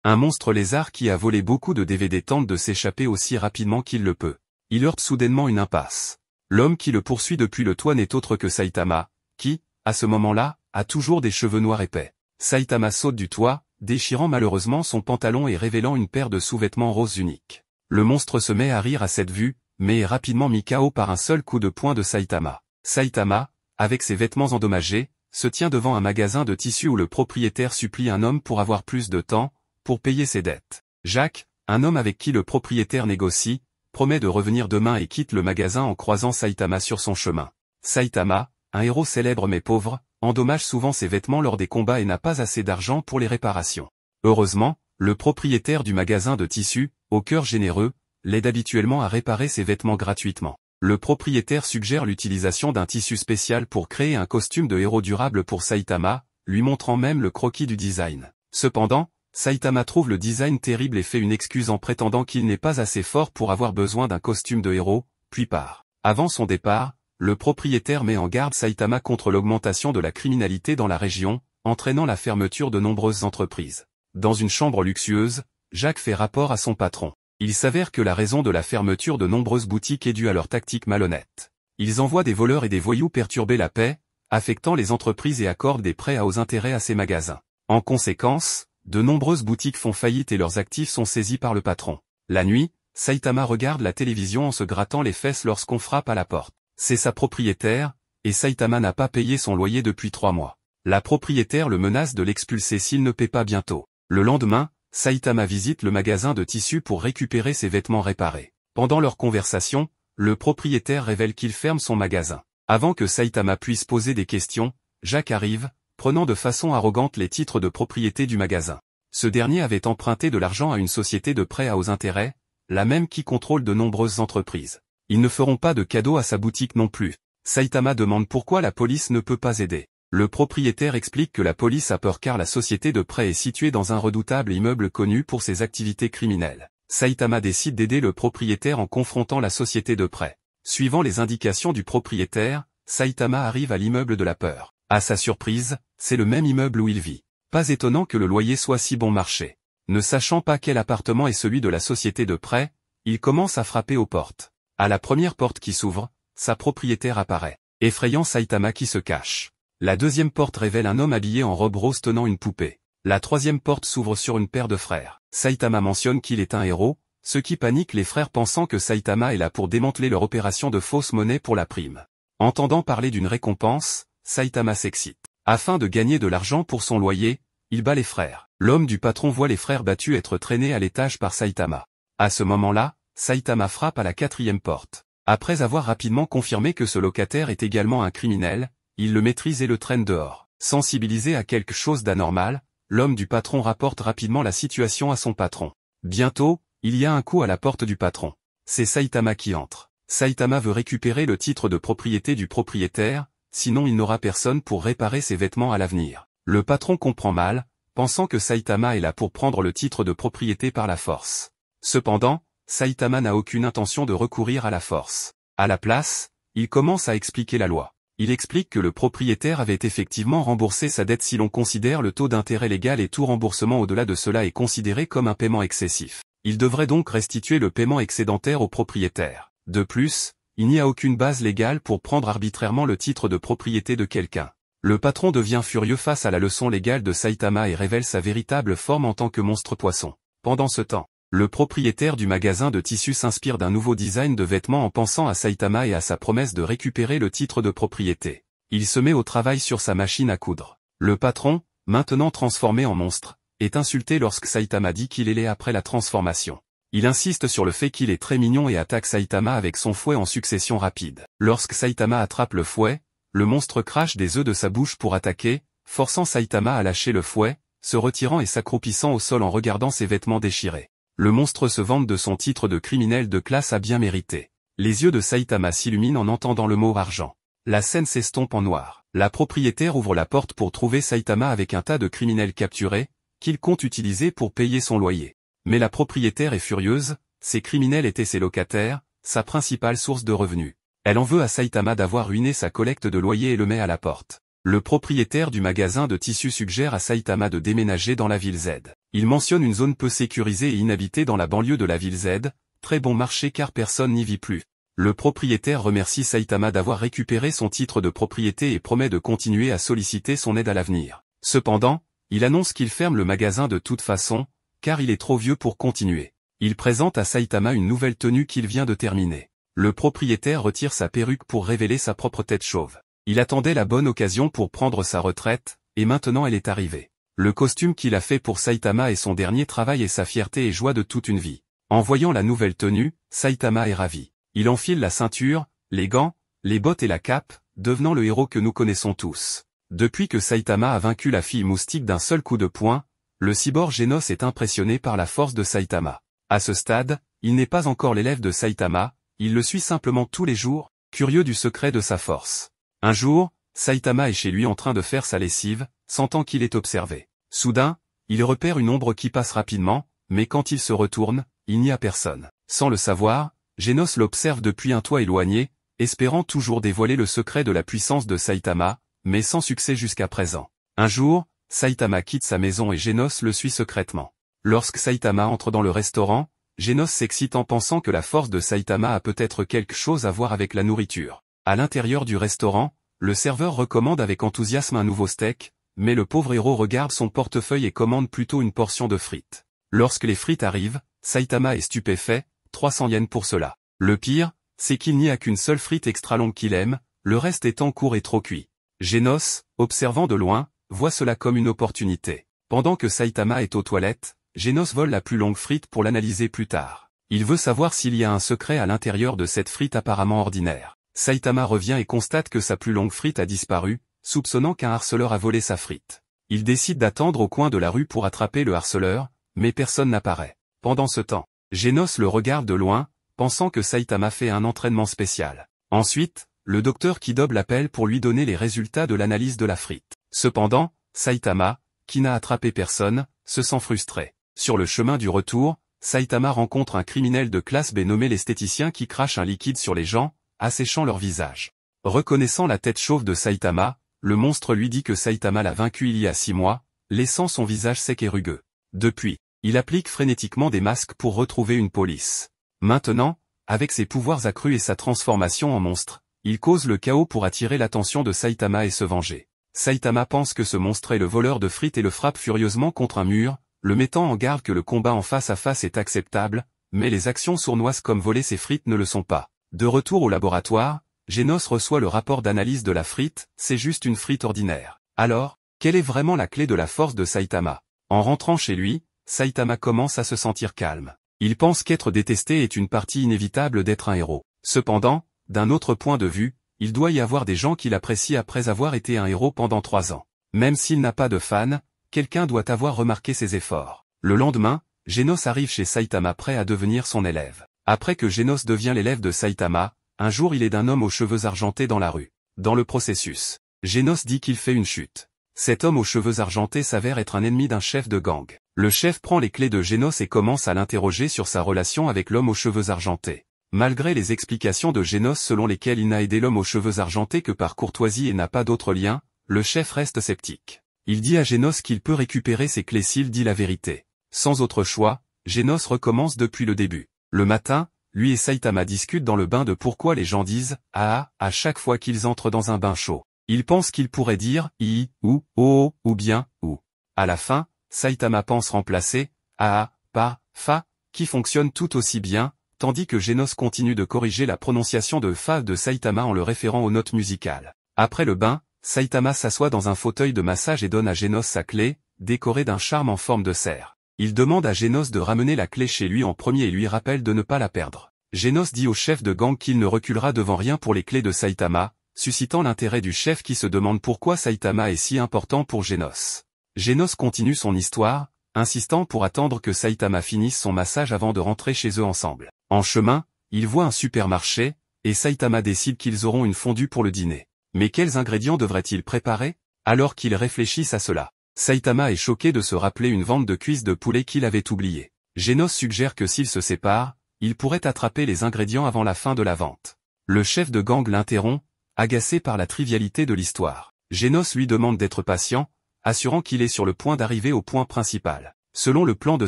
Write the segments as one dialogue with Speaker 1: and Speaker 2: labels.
Speaker 1: Un monstre lézard qui a volé beaucoup de DVD tente de s'échapper aussi rapidement qu'il le peut. Il heurte soudainement une impasse. L'homme qui le poursuit depuis le toit n'est autre que Saitama, qui, à ce moment-là, a toujours des cheveux noirs épais. Saitama saute du toit, déchirant malheureusement son pantalon et révélant une paire de sous-vêtements roses uniques. Le monstre se met à rire à cette vue, mais est rapidement mis KO par un seul coup de poing de Saitama. Saitama, avec ses vêtements endommagés, se tient devant un magasin de tissus où le propriétaire supplie un homme pour avoir plus de temps, pour payer ses dettes. Jacques, un homme avec qui le propriétaire négocie, promet de revenir demain et quitte le magasin en croisant Saitama sur son chemin. Saitama, un héros célèbre mais pauvre, endommage souvent ses vêtements lors des combats et n'a pas assez d'argent pour les réparations. Heureusement, le propriétaire du magasin de tissus, au cœur généreux, l'aide habituellement à réparer ses vêtements gratuitement. Le propriétaire suggère l'utilisation d'un tissu spécial pour créer un costume de héros durable pour Saitama, lui montrant même le croquis du design. Cependant, Saitama trouve le design terrible et fait une excuse en prétendant qu'il n'est pas assez fort pour avoir besoin d'un costume de héros, puis part. Avant son départ, le propriétaire met en garde Saitama contre l'augmentation de la criminalité dans la région, entraînant la fermeture de nombreuses entreprises. Dans une chambre luxueuse, Jacques fait rapport à son patron. Il s'avère que la raison de la fermeture de nombreuses boutiques est due à leur tactique malhonnête. Ils envoient des voleurs et des voyous perturber la paix, affectant les entreprises et accordent des prêts à hauts intérêts à ces magasins. En conséquence, de nombreuses boutiques font faillite et leurs actifs sont saisis par le patron. La nuit, Saitama regarde la télévision en se grattant les fesses lorsqu'on frappe à la porte. C'est sa propriétaire, et Saitama n'a pas payé son loyer depuis 3 mois. La propriétaire le menace de l'expulser s'il ne paie pas bientôt. Le lendemain, Saitama visite le magasin de tissus pour récupérer ses vêtements réparés. Pendant leur conversation, le propriétaire révèle qu'il ferme son magasin. Avant que Saitama puisse poser des questions, Jacques arrive, prenant de façon arrogante les titres de propriété du magasin. Ce dernier avait emprunté de l'argent à une société de prêts à hauts intérêts, la même qui contrôle de nombreuses entreprises. Ils ne feront pas de cadeau à sa boutique non plus. Saitama demande pourquoi la police ne peut pas aider. Le propriétaire explique que la police a peur car la société de prêt est située dans un redoutable immeuble connu pour ses activités criminelles. Saitama décide d'aider le propriétaire en confrontant la société de prêt. Suivant les indications du propriétaire, Saitama arrive à l'immeuble de la peur. À sa surprise, c'est le même immeuble où il vit. Pas étonnant que le loyer soit si bon marché. Ne sachant pas quel appartement est celui de la société de prêt, il commence à frapper aux portes. À la première porte qui s'ouvre, sa propriétaire apparaît, effrayant Saitama qui se cache. La deuxième porte révèle un homme habillé en robe rose tenant une poupée. La troisième porte s'ouvre sur une paire de frères. Saitama mentionne qu'il est un héros, ce qui panique les frères pensant que Saitama est là pour démanteler leur opération de fausse monnaie pour la prime. Entendant parler d'une récompense, Saitama s'excite. Afin de gagner de l'argent pour son loyer, il bat les frères. L'homme du patron voit les frères battus être traînés à l'étage par Saitama. À ce moment-là, Saitama frappe à la quatrième porte. Après avoir rapidement confirmé que ce locataire est également un criminel, il le maîtrise et le traîne dehors. Sensibilisé à quelque chose d'anormal, l'homme du patron rapporte rapidement la situation à son patron. Bientôt, il y a un coup à la porte du patron. C'est Saitama qui entre. Saitama veut récupérer le titre de propriété du propriétaire, sinon il n'aura personne pour réparer ses vêtements à l'avenir. Le patron comprend mal, pensant que Saitama est là pour prendre le titre de propriété par la force. Cependant, Saitama n'a aucune intention de recourir à la force. À la place, il commence à expliquer la loi. Il explique que le propriétaire avait effectivement remboursé sa dette si l'on considère le taux d'intérêt légal et tout remboursement au-delà de cela est considéré comme un paiement excessif. Il devrait donc restituer le paiement excédentaire au propriétaire. De plus, il n'y a aucune base légale pour prendre arbitrairement le titre de propriété de quelqu'un. Le patron devient furieux face à la leçon légale de Saitama et révèle sa véritable forme en tant que monstre poisson. Pendant ce temps, le propriétaire du magasin de tissus s'inspire d'un nouveau design de vêtements en pensant à Saitama et à sa promesse de récupérer le titre de propriété. Il se met au travail sur sa machine à coudre. Le patron, maintenant transformé en monstre, est insulté lorsque Saitama dit qu'il est laid après la transformation. Il insiste sur le fait qu'il est très mignon et attaque Saitama avec son fouet en succession rapide. Lorsque Saitama attrape le fouet, le monstre crache des œufs de sa bouche pour attaquer, forçant Saitama à lâcher le fouet, se retirant et s'accroupissant au sol en regardant ses vêtements déchirés. Le monstre se vante de son titre de criminel de classe à bien mérité. Les yeux de Saitama s'illuminent en entendant le mot argent. La scène s'estompe en noir. La propriétaire ouvre la porte pour trouver Saitama avec un tas de criminels capturés, qu'il compte utiliser pour payer son loyer. Mais la propriétaire est furieuse, ces criminels étaient ses locataires, sa principale source de revenus. Elle en veut à Saitama d'avoir ruiné sa collecte de loyer et le met à la porte. Le propriétaire du magasin de tissus suggère à Saitama de déménager dans la ville Z. Il mentionne une zone peu sécurisée et inhabitée dans la banlieue de la ville Z, très bon marché car personne n'y vit plus. Le propriétaire remercie Saitama d'avoir récupéré son titre de propriété et promet de continuer à solliciter son aide à l'avenir. Cependant, il annonce qu'il ferme le magasin de toute façon, car il est trop vieux pour continuer. Il présente à Saitama une nouvelle tenue qu'il vient de terminer. Le propriétaire retire sa perruque pour révéler sa propre tête chauve. Il attendait la bonne occasion pour prendre sa retraite, et maintenant elle est arrivée. Le costume qu'il a fait pour Saitama est son dernier travail et sa fierté et joie de toute une vie. En voyant la nouvelle tenue, Saitama est ravi. Il enfile la ceinture, les gants, les bottes et la cape, devenant le héros que nous connaissons tous. Depuis que Saitama a vaincu la fille moustique d'un seul coup de poing, le cyborg Genos est impressionné par la force de Saitama. À ce stade, il n'est pas encore l'élève de Saitama, il le suit simplement tous les jours, curieux du secret de sa force. Un jour, Saitama est chez lui en train de faire sa lessive, sentant qu'il est observé. Soudain, il repère une ombre qui passe rapidement, mais quand il se retourne, il n'y a personne. Sans le savoir, Genos l'observe depuis un toit éloigné, espérant toujours dévoiler le secret de la puissance de Saitama, mais sans succès jusqu'à présent. Un jour, Saitama quitte sa maison et Genos le suit secrètement. Lorsque Saitama entre dans le restaurant, Genos s'excite en pensant que la force de Saitama a peut-être quelque chose à voir avec la nourriture. À l'intérieur du restaurant, le serveur recommande avec enthousiasme un nouveau steak, mais le pauvre héros regarde son portefeuille et commande plutôt une portion de frites. Lorsque les frites arrivent, Saitama est stupéfait, 300 yens pour cela. Le pire, c'est qu'il n'y a qu'une seule frite extra longue qu'il aime, le reste étant court et trop cuit. Genos, observant de loin, voit cela comme une opportunité. Pendant que Saitama est aux toilettes, Genos vole la plus longue frite pour l'analyser plus tard. Il veut savoir s'il y a un secret à l'intérieur de cette frite apparemment ordinaire. Saitama revient et constate que sa plus longue frite a disparu, soupçonnant qu'un harceleur a volé sa frite. Il décide d'attendre au coin de la rue pour attraper le harceleur, mais personne n'apparaît. Pendant ce temps, Genos le regarde de loin, pensant que Saitama fait un entraînement spécial. Ensuite, le docteur Kidob l'appelle pour lui donner les résultats de l'analyse de la frite. Cependant, Saitama, qui n'a attrapé personne, se sent frustré. Sur le chemin du retour, Saitama rencontre un criminel de classe B nommé l'esthéticien qui crache un liquide sur les gens, asséchant leur visage. Reconnaissant la tête chauve de Saitama, le monstre lui dit que Saitama l'a vaincu il y a 6 mois, laissant son visage sec et rugueux. Depuis, il applique frénétiquement des masques pour retrouver une police. Maintenant, avec ses pouvoirs accrus et sa transformation en monstre, il cause le chaos pour attirer l'attention de Saitama et se venger. Saitama pense que ce monstre est le voleur de frites et le frappe furieusement contre un mur, le mettant en garde que le combat en face à face est acceptable, mais les actions sournoises comme voler ses frites ne le sont pas. De retour au laboratoire, Genos reçoit le rapport d'analyse de la frite, c'est juste une frite ordinaire. Alors, quelle est vraiment la clé de la force de Saitama? En rentrant chez lui, Saitama commence à se sentir calme. Il pense qu'être détesté est une partie inévitable d'être un héros. Cependant, d'un autre point de vue, il doit y avoir des gens qui l'apprécient après avoir été un héros pendant 3 ans. Même s'il n'a pas de fans, quelqu'un doit avoir remarqué ses efforts. Le lendemain, Genos arrive chez Saitama prêt à devenir son élève. Après que Genos devient l'élève de Saitama, un jour il est d'un homme aux cheveux argentés dans la rue. Dans le processus, Genos dit qu'il fait une chute. Cet homme aux cheveux argentés s'avère être un ennemi d'un chef de gang. Le chef prend les clés de Genos et commence à l'interroger sur sa relation avec l'homme aux cheveux argentés. Malgré les explications de Genos selon lesquelles il n'a aidé l'homme aux cheveux argentés que par courtoisie et n'a pas d'autre lien, le chef reste sceptique. Il dit à Genos qu'il peut récupérer ses clés s'il dit la vérité. Sans autre choix, Genos recommence depuis le début. Le matin, lui et Saitama discutent dans le bain de pourquoi les gens disent « ah » à chaque fois qu'ils entrent dans un bain chaud. Il pense qu'il pourrait dire « i » ou « oh » ou bien « ou ». À la fin, Saitama pense remplacer « ah » par « fa » qui fonctionne tout aussi bien, tandis que Genos continue de corriger la prononciation de « fa » de Saitama en le référant aux notes musicales. Après le bain, Saitama s'assoit dans un fauteuil de massage et donne à Genos sa clé, décorée d'un charme en forme de cerf. Il demande à Genos de ramener la clé chez lui en premier et lui rappelle de ne pas la perdre. Genos dit au chef de gang qu'il ne reculera devant rien pour les clés de Saitama, suscitant l'intérêt du chef qui se demande pourquoi Saitama est si important pour Genos. Genos continue son histoire, insistant pour attendre que Saitama finisse son massage avant de rentrer chez eux ensemble. En chemin, ils voient un supermarché, et Saitama décide qu'ils auront une fondue pour le dîner. Mais quels ingrédients devraient-ils préparer? Alors qu'ils réfléchissent à cela, Saitama est choqué de se rappeler une vente de cuisses de poulet qu'il avait oubliée. Genos suggère que s'ils se séparent, ils pourraient attraper les ingrédients avant la fin de la vente. Le chef de gang l'interrompt, agacé par la trivialité de l'histoire. Genos lui demande d'être patient, assurant qu'il est sur le point d'arriver au point principal. Selon le plan de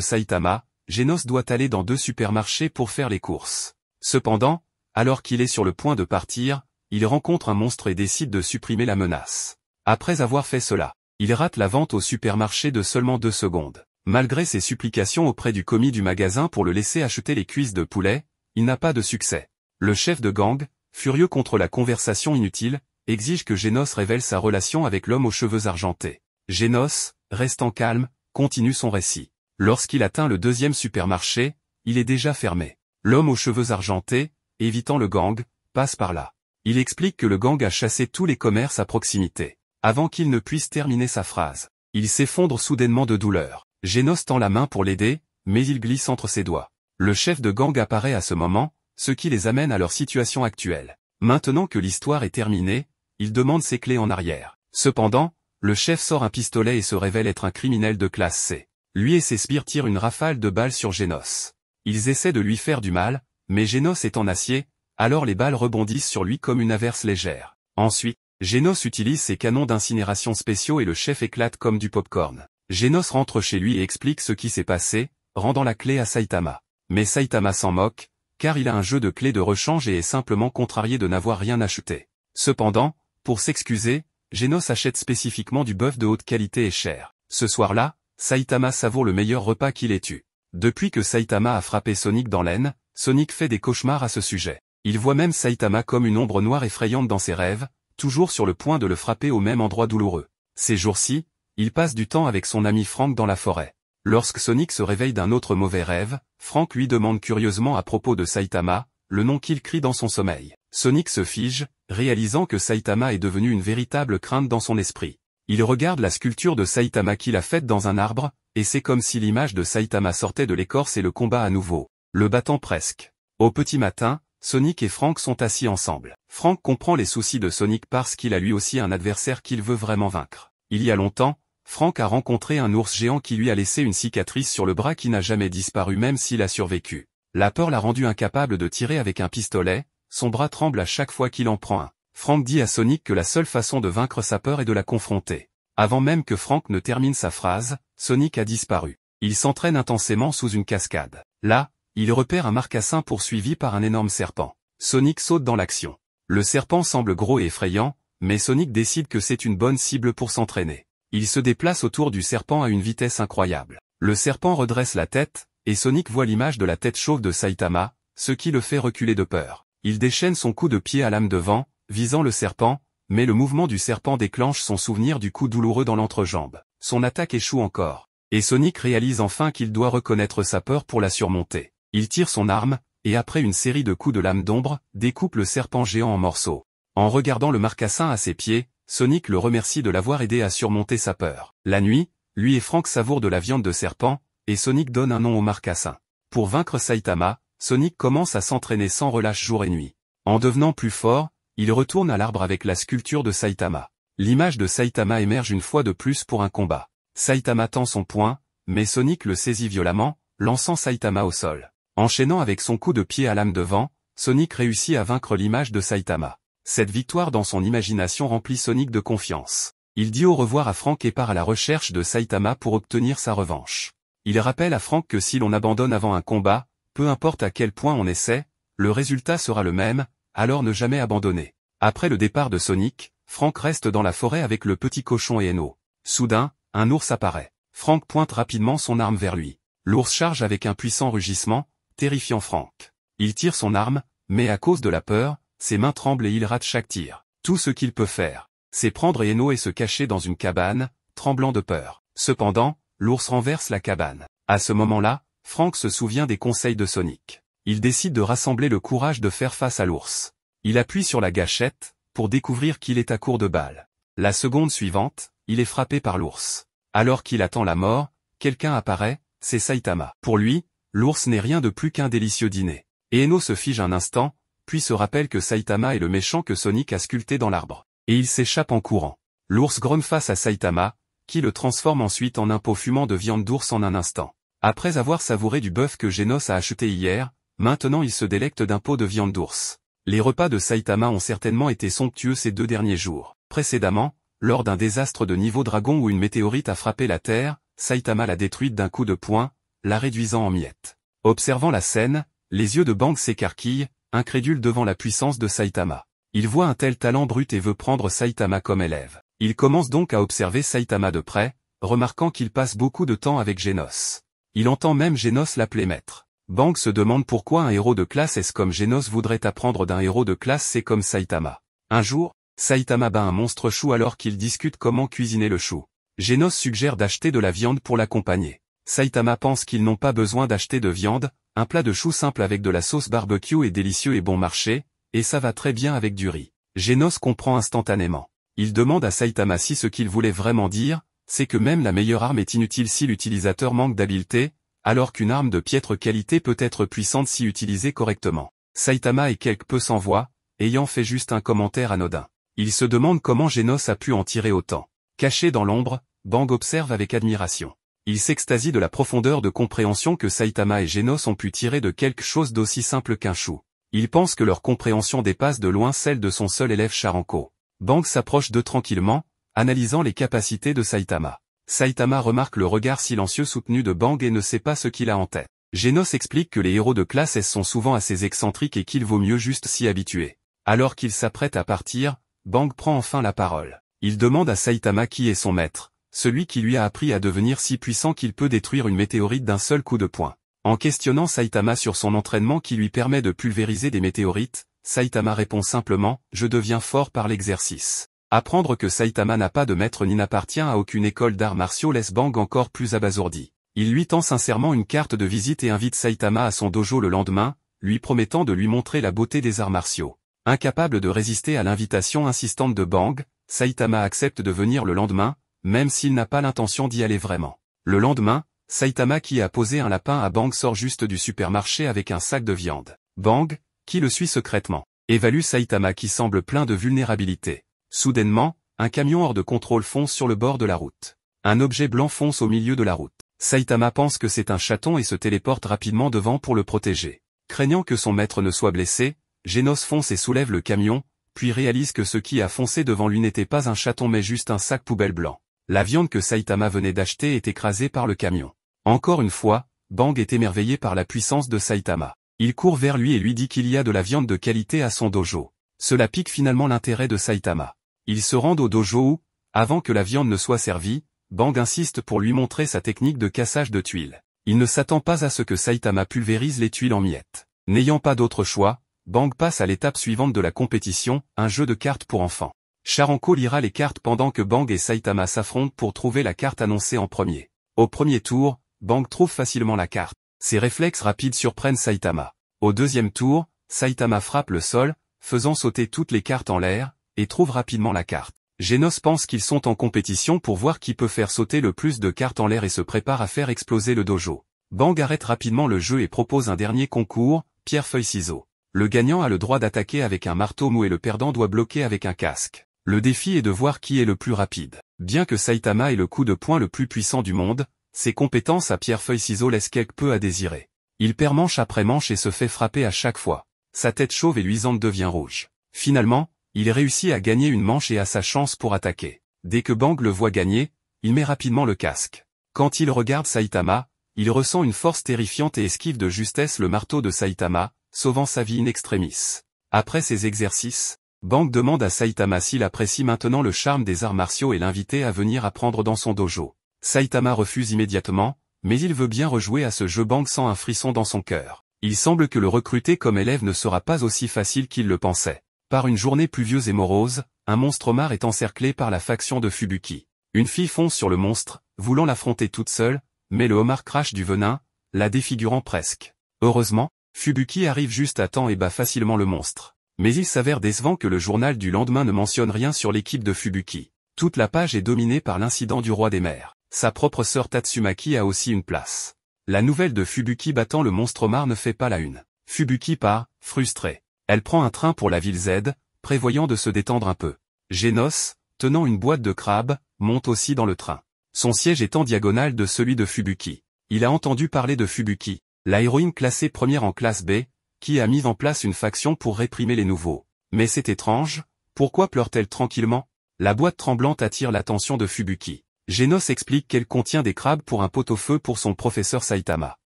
Speaker 1: Saitama, Genos doit aller dans 2 supermarchés pour faire les courses. Cependant, alors qu'il est sur le point de partir, il rencontre un monstre et décide de supprimer la menace. Après avoir fait cela, il rate la vente au supermarché de seulement 2 secondes. Malgré ses supplications auprès du commis du magasin pour le laisser acheter les cuisses de poulet, il n'a pas de succès. Le chef de gang, furieux contre la conversation inutile, exige que Genos révèle sa relation avec l'homme aux cheveux argentés. Genos, restant calme, continue son récit. Lorsqu'il atteint le 2e supermarché, il est déjà fermé. L'homme aux cheveux argentés, évitant le gang, passe par là. Il explique que le gang a chassé tous les commerces à proximité. Avant qu'il ne puisse terminer sa phrase, il s'effondre soudainement de douleur. Genos tend la main pour l'aider, mais il glisse entre ses doigts. Le chef de gang apparaît à ce moment, ce qui les amène à leur situation actuelle. Maintenant que l'histoire est terminée, il demande ses clés en arrière. Cependant, le chef sort un pistolet et se révèle être un criminel de classe C. Lui et ses sbires tirent une rafale de balles sur Genos. Ils essaient de lui faire du mal, mais Genos est en acier, alors les balles rebondissent sur lui comme une averse légère. Ensuite, Genos utilise ses canons d'incinération spéciaux et le chef éclate comme du popcorn. Genos rentre chez lui et explique ce qui s'est passé, rendant la clé à Saitama. Mais Saitama s'en moque, car il a un jeu de clés de rechange et est simplement contrarié de n'avoir rien acheté. Cependant, pour s'excuser, Genos achète spécifiquement du bœuf de haute qualité et cher. Ce soir-là, Saitama savoure le meilleur repas qu'il ait eu. Depuis que Saitama a frappé Sonic dans l'aine, Sonic fait des cauchemars à ce sujet. Il voit même Saitama comme une ombre noire effrayante dans ses rêves, toujours sur le point de le frapper au même endroit douloureux. Ces jours-ci, il passe du temps avec son ami Frank dans la forêt. Lorsque Sonic se réveille d'un autre mauvais rêve, Frank lui demande curieusement à propos de Saitama, le nom qu'il crie dans son sommeil. Sonic se fige, réalisant que Saitama est devenu une véritable crainte dans son esprit. Il regarde la sculpture de Saitama qu'il a faite dans un arbre, et c'est comme si l'image de Saitama sortait de l'écorce et le combat à nouveau, le battant presque. Au petit matin, Sonic et Frank sont assis ensemble. Frank comprend les soucis de Sonic parce qu'il a lui aussi un adversaire qu'il veut vraiment vaincre. Il y a longtemps, Frank a rencontré un ours géant qui lui a laissé une cicatrice sur le bras qui n'a jamais disparu même s'il a survécu. La peur l'a rendu incapable de tirer avec un pistolet, son bras tremble à chaque fois qu'il en prend un. Frank dit à Sonic que la seule façon de vaincre sa peur est de la confronter. Avant même que Frank ne termine sa phrase, Sonic a disparu. Il s'entraîne intensément sous une cascade. Là, il repère un marcassin poursuivi par un énorme serpent. Sonic saute dans l'action. Le serpent semble gros et effrayant, mais Sonic décide que c'est une bonne cible pour s'entraîner. Il se déplace autour du serpent à une vitesse incroyable. Le serpent redresse la tête, et Sonic voit l'image de la tête chauve de Saitama, ce qui le fait reculer de peur. Il déchaîne son coup de pied à lame de vent, visant le serpent, mais le mouvement du serpent déclenche son souvenir du coup douloureux dans l'entrejambe. Son attaque échoue encore. Et Sonic réalise enfin qu'il doit reconnaître sa peur pour la surmonter. Il tire son arme, et après une série de coups de lame d'ombre, découpe le serpent géant en morceaux. En regardant le marcassin à ses pieds, Sonic le remercie de l'avoir aidé à surmonter sa peur. La nuit, lui et Frank savourent de la viande de serpent, et Sonic donne un nom au marcassin. Pour vaincre Saitama, Sonic commence à s'entraîner sans relâche jour et nuit. En devenant plus fort, il retourne à l'arbre avec la sculpture de Saitama. L'image de Saitama émerge une fois de plus pour un combat. Saitama tend son poing, mais Sonic le saisit violemment, lançant Saitama au sol. Enchaînant avec son coup de pied à lame de vent, Sonic réussit à vaincre l'image de Saitama. Cette victoire dans son imagination remplit Sonic de confiance. Il dit au revoir à Frank et part à la recherche de Saitama pour obtenir sa revanche. Il rappelle à Frank que si l'on abandonne avant un combat, peu importe à quel point on essaie, le résultat sera le même, alors ne jamais abandonner. Après le départ de Sonic, Frank reste dans la forêt avec le petit cochon et Eno. Soudain, un ours apparaît. Frank pointe rapidement son arme vers lui. L'ours charge avec un puissant rugissement, terrifiant Frank. Il tire son arme, mais à cause de la peur, ses mains tremblent et il rate chaque tir. Tout ce qu'il peut faire, c'est prendre Eno et se cacher dans une cabane, tremblant de peur. Cependant, l'ours renverse la cabane. À ce moment-là, Frank se souvient des conseils de Sonic. Il décide de rassembler le courage de faire face à l'ours. Il appuie sur la gâchette, pour découvrir qu'il est à court de balles. La seconde suivante, il est frappé par l'ours. Alors qu'il attend la mort, quelqu'un apparaît, c'est Saitama. Pour lui, l'ours n'est rien de plus qu'un délicieux dîner. Et Eno se fige un instant, puis se rappelle que Saitama est le méchant que Sonic a sculpté dans l'arbre. Et il s'échappe en courant. L'ours grogne face à Saitama, qui le transforme ensuite en un pot fumant de viande d'ours en un instant. Après avoir savouré du bœuf que Genos a acheté hier, maintenant il se délecte d'un pot de viande d'ours. Les repas de Saitama ont certainement été somptueux ces 2 derniers jours. Précédemment, lors d'un désastre de niveau dragon où une météorite a frappé la Terre, Saitama l'a détruite d'un coup de poing, la réduisant en miettes. Observant la scène, les yeux de Bang s'écarquillent, incrédule devant la puissance de Saitama. Il voit un tel talent brut et veut prendre Saitama comme élève. Il commence donc à observer Saitama de près, remarquant qu'il passe beaucoup de temps avec Genos. Il entend même Genos l'appeler maître. Bang se demande pourquoi un héros de classe S comme Genos voudrait apprendre d'un héros de classe C comme Saitama. Un jour, Saitama bat un monstre chou alors qu'ils discutent comment cuisiner le chou. Genos suggère d'acheter de la viande pour l'accompagner. Saitama pense qu'ils n'ont pas besoin d'acheter de viande, un plat de chou simple avec de la sauce barbecue est délicieux et bon marché, et ça va très bien avec du riz. Genos comprend instantanément. Il demande à Saitama si ce qu'il voulait vraiment dire, c'est que même la meilleure arme est inutile si l'utilisateur manque d'habileté, alors qu'une arme de piètre qualité peut être puissante si utilisée correctement. Saitama est quelque peu sans voix, ayant fait juste un commentaire anodin. Il se demande comment Genos a pu en tirer autant. Caché dans l'ombre, Bang observe avec admiration. Il s'extasie de la profondeur de compréhension que Saitama et Genos ont pu tirer de quelque chose d'aussi simple qu'un chou. Il pense que leur compréhension dépasse de loin celle de son seul élève Charanko. Bang s'approche d'eux tranquillement, analysant les capacités de Saitama. Saitama remarque le regard silencieux soutenu de Bang et ne sait pas ce qu'il a en tête. Genos explique que les héros de classe S sont souvent assez excentriques et qu'il vaut mieux juste s'y habituer. Alors qu'il s'apprête à partir, Bang prend enfin la parole. Il demande à Saitama qui est son maître, celui qui lui a appris à devenir si puissant qu'il peut détruire une météorite d'un seul coup de poing. En questionnant Saitama sur son entraînement qui lui permet de pulvériser des météorites, Saitama répond simplement « Je deviens fort par l'exercice ». Apprendre que Saitama n'a pas de maître ni n'appartient à aucune école d'arts martiaux laisse Bang encore plus abasourdi. Il lui tend sincèrement une carte de visite et invite Saitama à son dojo le lendemain, lui promettant de lui montrer la beauté des arts martiaux. Incapable de résister à l'invitation insistante de Bang, Saitama accepte de venir le lendemain, même s'il n'a pas l'intention d'y aller vraiment. Le lendemain, Saitama qui a posé un lapin à Bang sort juste du supermarché avec un sac de viande. Bang, qui le suit secrètement, évalue Saitama qui semble plein de vulnérabilité. Soudainement, un camion hors de contrôle fonce sur le bord de la route. Un objet blanc fonce au milieu de la route. Saitama pense que c'est un chaton et se téléporte rapidement devant pour le protéger. Craignant que son maître ne soit blessé, Genos fonce et soulève le camion, puis réalise que ce qui a foncé devant lui n'était pas un chaton mais juste un sac poubelle blanc. La viande que Saitama venait d'acheter est écrasée par le camion. Encore une fois, Bang est émerveillé par la puissance de Saitama. Il court vers lui et lui dit qu'il y a de la viande de qualité à son dojo. Cela pique finalement l'intérêt de Saitama. Ils se rendent au dojo où, avant que la viande ne soit servie, Bang insiste pour lui montrer sa technique de cassage de tuiles. Il ne s'attend pas à ce que Saitama pulvérise les tuiles en miettes. N'ayant pas d'autre choix, Bang passe à l'étape suivante de la compétition, un jeu de cartes pour enfants. Charanko lira les cartes pendant que Bang et Saitama s'affrontent pour trouver la carte annoncée en premier. Au premier tour, Bang trouve facilement la carte. Ses réflexes rapides surprennent Saitama. Au deuxième tour, Saitama frappe le sol, faisant sauter toutes les cartes en l'air, et trouve rapidement la carte. Genos pense qu'ils sont en compétition pour voir qui peut faire sauter le plus de cartes en l'air et se prépare à faire exploser le dojo. Bang arrête rapidement le jeu et propose un dernier concours, pierre-feuille-ciseaux. Le gagnant a le droit d'attaquer avec un marteau mou et le perdant doit bloquer avec un casque. Le défi est de voir qui est le plus rapide. Bien que Saitama ait le coup de poing le plus puissant du monde, ses compétences à pierre-feuille-ciseaux laissent quelque peu à désirer. Il perd manche après manche et se fait frapper à chaque fois. Sa tête chauve et luisante devient rouge. Finalement, il réussit à gagner une manche et a sa chance pour attaquer. Dès que Bang le voit gagner, il met rapidement le casque. Quand il regarde Saitama, il ressent une force terrifiante et esquive de justesse le marteau de Saitama, sauvant sa vie in extremis. Après ces exercices, Bang demande à Saitama s'il apprécie maintenant le charme des arts martiaux et l'invite à venir apprendre dans son dojo. Saitama refuse immédiatement, mais il veut bien rejouer à ce jeu. Bang sent un frisson dans son cœur. Il semble que le recruter comme élève ne sera pas aussi facile qu'il le pensait. Par une journée pluvieuse et morose, un monstre homard est encerclé par la faction de Fubuki. Une fille fonce sur le monstre, voulant l'affronter toute seule, mais le homard crache du venin, la défigurant presque. Heureusement, Fubuki arrive juste à temps et bat facilement le monstre. Mais il s'avère décevant que le journal du lendemain ne mentionne rien sur l'équipe de Fubuki. Toute la page est dominée par l'incident du roi des mers. Sa propre sœur Tatsumaki a aussi une place. La nouvelle de Fubuki battant le monstre homard ne fait pas la une. Fubuki part, frustrée. Elle prend un train pour la ville Z, prévoyant de se détendre un peu. Genos, tenant une boîte de crabes, monte aussi dans le train. Son siège est en diagonale de celui de Fubuki. Il a entendu parler de Fubuki, la héroïne classée première en classe B, qui a mis en place une faction pour réprimer les nouveaux. Mais c'est étrange, pourquoi pleure-t-elle tranquillement? La boîte tremblante attire l'attention de Fubuki. Genos explique qu'elle contient des crabes pour un pot-au-feu pour son professeur Saitama.